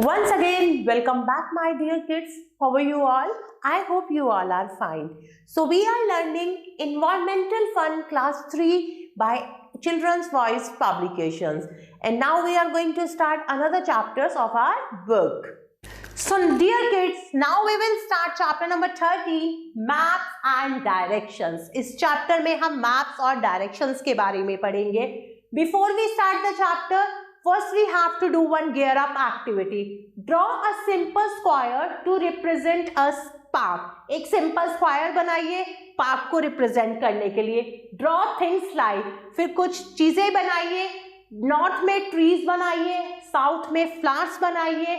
Once again, welcome back, my dear kids. How are you all? I hope you all are fine. So, we are learning Environmental Fun Class 3 by Children's Voice Publications. And now we are going to start another chapters of our book. So, dear kids, now we will start chapter number 30, Maps and Directions. इस chapter में हम maps और directions के बारे में पढ़ेंगे. Before we start the chapter, first we have to do one gear up activity. Draw a simple square to represent a park. एक simple square बनाइए park को represent करने के लिए. Draw things like, फिर कुछ चीजें बनाइए. North में trees बनाइए, South में flowers बनाइए,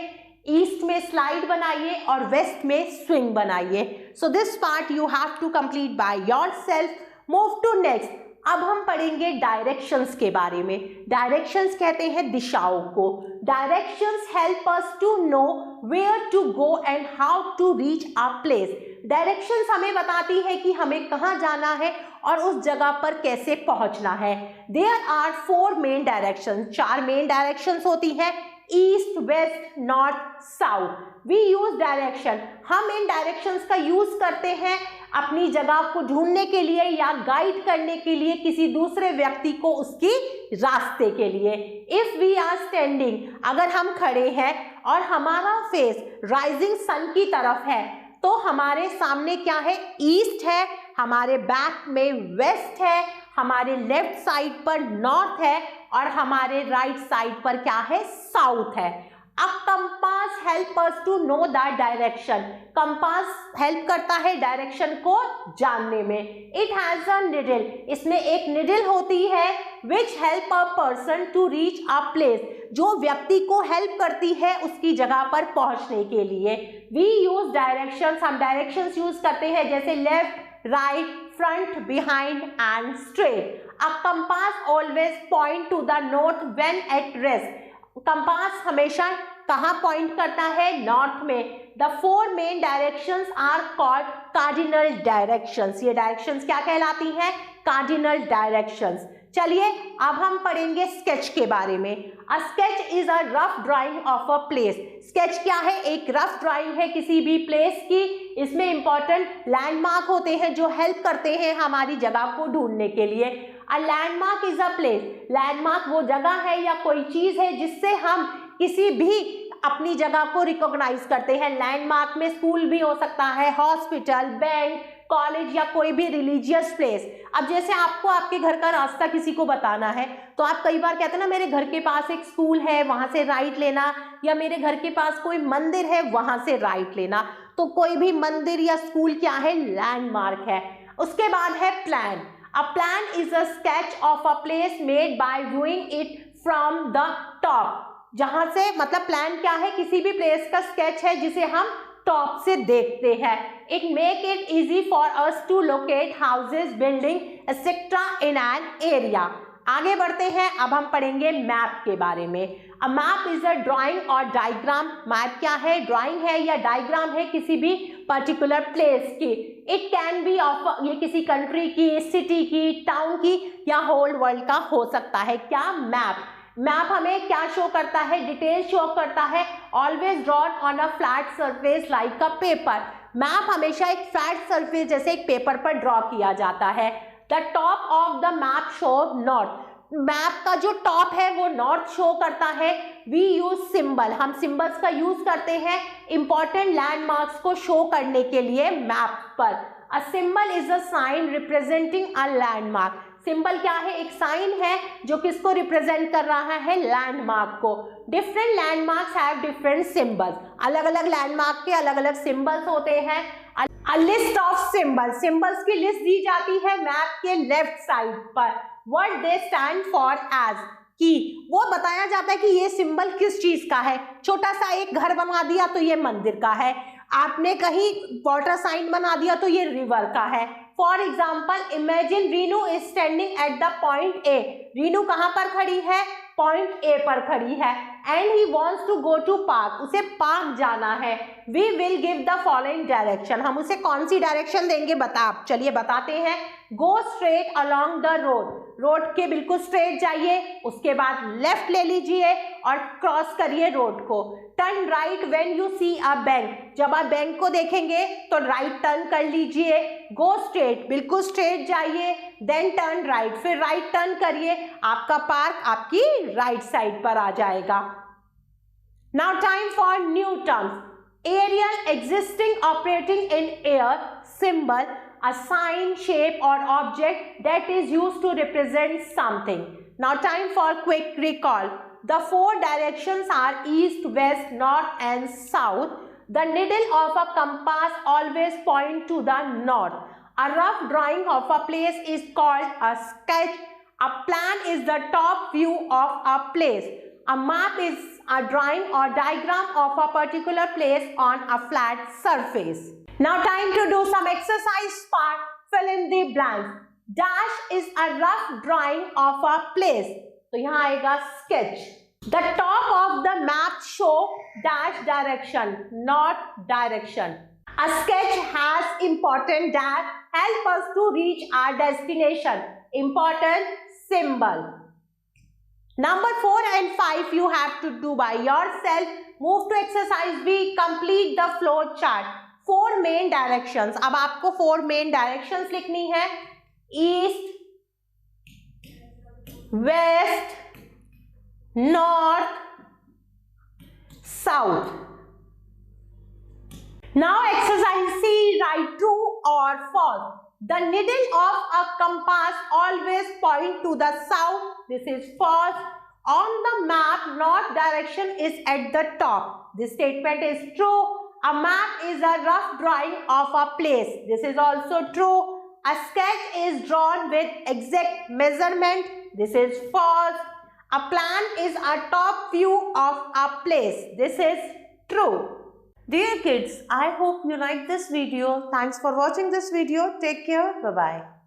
East में slide बनाइए और West में swing बनाइए. So this part you have to complete by yourself. Move to next. अब हम पढ़ेंगे डायरेक्शंस के बारे में. डायरेक्शंस कहते हैं दिशाओं को. Directions help us to know where to go and how to reach a place. Directions हमें बताती है कि हमें कहाँ जाना है और उस जगह पर कैसे पहुंचना है. There are 4 main directions. 4 main directions होती हैं, east, west, north, south. We use direction. हम इन डायरेक्शंस का यूज करते हैं अपनी जगह को ढूंढने के लिए या गाइड करने के लिए किसी दूसरे व्यक्ति को उसकी रास्ते के लिए. इफ वी आर स्टैंडिंग, अगर हम खड़े हैं और हमारा फेस राइजिंग सन की तरफ है तो हमारे सामने क्या है, ईस्ट है, हमारे बैक में वेस्ट है, हमारे लेफ्ट साइड पर नॉर्थ है और हमारे राइट साइड पर क्या है, साउथ है. अब compass help us to know the direction. Compass help करता है डायरेक्शन को जानने में. It has a needle. इसमें एक निडल होती है which help a person to reach a place. जो व्यक्ति को हेल्प करती है उसकी जगह पर पहुंचने के लिए. We use direction. हम डायरेक्शंस यूज करते हैं जैसे left, right, front, behind and straight. A compass always point to the north when at rest. Compass हमेशा कहाँ पॉइंट करता है, नॉर्थ में. The 4 main directions are called cardinal directions. ये डायरेक्शंस क्या कहलाती हैं, कार्डिनल डायरेक्शंस. चलिए अब हम पढ़ेंगे स्केच के बारे में. A sketch is a rough drying of a place. Sketch क्या है, एक रफ ड्राइंग है किसी भी प्लेस की. इसमें इंपॉर्टेंट लैंडमार्क होते हैं जो हेल्प करते हैं हमारी जगह को ढूंढने के लिए. A landmark is a place. Landmark वो जगह है या कोई चीज है जिससे हम किसी भी अपनी जगह को रिकॉग्नाइज करते हैं. लैंडमार्क में स्कूल भी हो सकता है, हॉस्पिटल, बैंक, कॉलेज या कोई भी रिलीजियस प्लेस. अब जैसे आपको आपके घर का रास्ता किसी को बताना है तो आप कई बार कहते हैं ना, मेरे घर के पास एक स्कूल है वहां से राइट लेना, या मेरे घर के पास कोई मंदिर है वहां से राइट लेना. तो कोई भी मंदिर या स्कूल क्या है, लैंडमार्क है. उसके बाद है plan. A plan is a sketch of a place made by viewing it from the top. जहां से मतलब प्लान क्या है, किसी भी प्लेस का स्केच है जिसे हम टॉप से देखते हैं. It make it easy for us to locate houses, building, etc. in an area. आगे बढ़ते हैं. अब हम पढ़ेंगे मैप के बारे में. A map is a drawing और डायग्राम. मैप क्या है, ड्राइंग है या डायग्राम है किसी भी पर्टिकुलर प्लेस की. इट कैन बी ऑफ, ये किसी कंट्री की, सिटी की, टाउन की या होल वर्ल्ड का हो सकता है. क्या, मैप. मैप हमें क्या शो करता है, डिटेल शो करता है. Always drawn on a flat surface like a paper. Map हमेशा एक फ्लैट सरफेस जैसे एक पेपर पर ड्रॉ किया जाता है. The top of the map show north. Map का जो टॉप है वो नॉर्थ शो करता है. We use symbol. हम सिंबल्स का यूज करते हैं इंपॉर्टेंट लैंडमार्क्स को शो करने के लिए मैप पर. A symbol is a sign representing a landmark. Symbol क्या है, एक साइन है जो किसको रिप्रेजेंट कर रहा है, लैंडमार्क को. Different landmarks have different symbols. अलग अलग लैंडमार्क के अलग अलग सिंबल्स होते हैं. A list of symbols. Symbols की लिस्ट दी जाती है मैप के लेफ्ट साइड पर. What they stand for as, की वो बताया जाता है कि ये सिंबल किस चीज का है. छोटा सा एक घर बना दिया तो ये मंदिर का है. आपने कहीं वाटर साइन बना दिया तो ये रिवर का है. For example, imagine Reenu is standing at the point A. Reenu कहां पर खड़ी है, पॉइंट ए पर खड़ी है. and he wants to go to park, उसे पार्क जाना है, we will give the following direction, हम उसे कौन सी डायरेक्शन देंगे चलिए बताते हैं। go straight along the road, road के बिल्कुल स्ट्रेट जाइए, उसके बाद लेफ्ट ले लीजिए और क्रॉस करिए रोड को। Turn right when you see a bank, जब आप बैंक को देखेंगे तो राइट टर्न कर लीजिए। गो स्ट्रेट, बिल्कुल स्ट्रेट जाइए, देन टर्न राइट, फिर राइट टर्न करिए, आपका पार्क आपकी राइट साइड पर आ जाएगा। Now time for new terms. Aerial, existing, operating in air, symbol, a sign, shape or object that is used to represent something. Now time for quick recall. The four directions are east, west, north and south. The needle of a compass always point to the north. A rough drawing of a place is called a sketch. A plan is the top view of a place. A map is a drawing or diagram of a particular place on a flat surface. Now time to do some exercise part. Fill in the blanks. Dash is a rough drawing of a place. तो यहाँ आएगा sketch. The top of the map show dash direction, not direction. A sketch has important that help us to reach our destination. Important symbol. Number 4 and 5 you have to do by yourself. Move to exercise B. Complete the flow chart. 4 main directions, अब आपको 4 main directions लिखनी है। East, west, north, south. Now exercise C, write true और false. The needle of a compass always point to the south, this is false. On the map north direction is at the top, this statement is true. A map is a rough drawing of a place. This is also true. A sketch is drawn with exact measurement. This is false. A plan is a top view of a place. This is true. Dear kids, I hope you like this video. Thanks for watching this video. Take care. Bye-bye.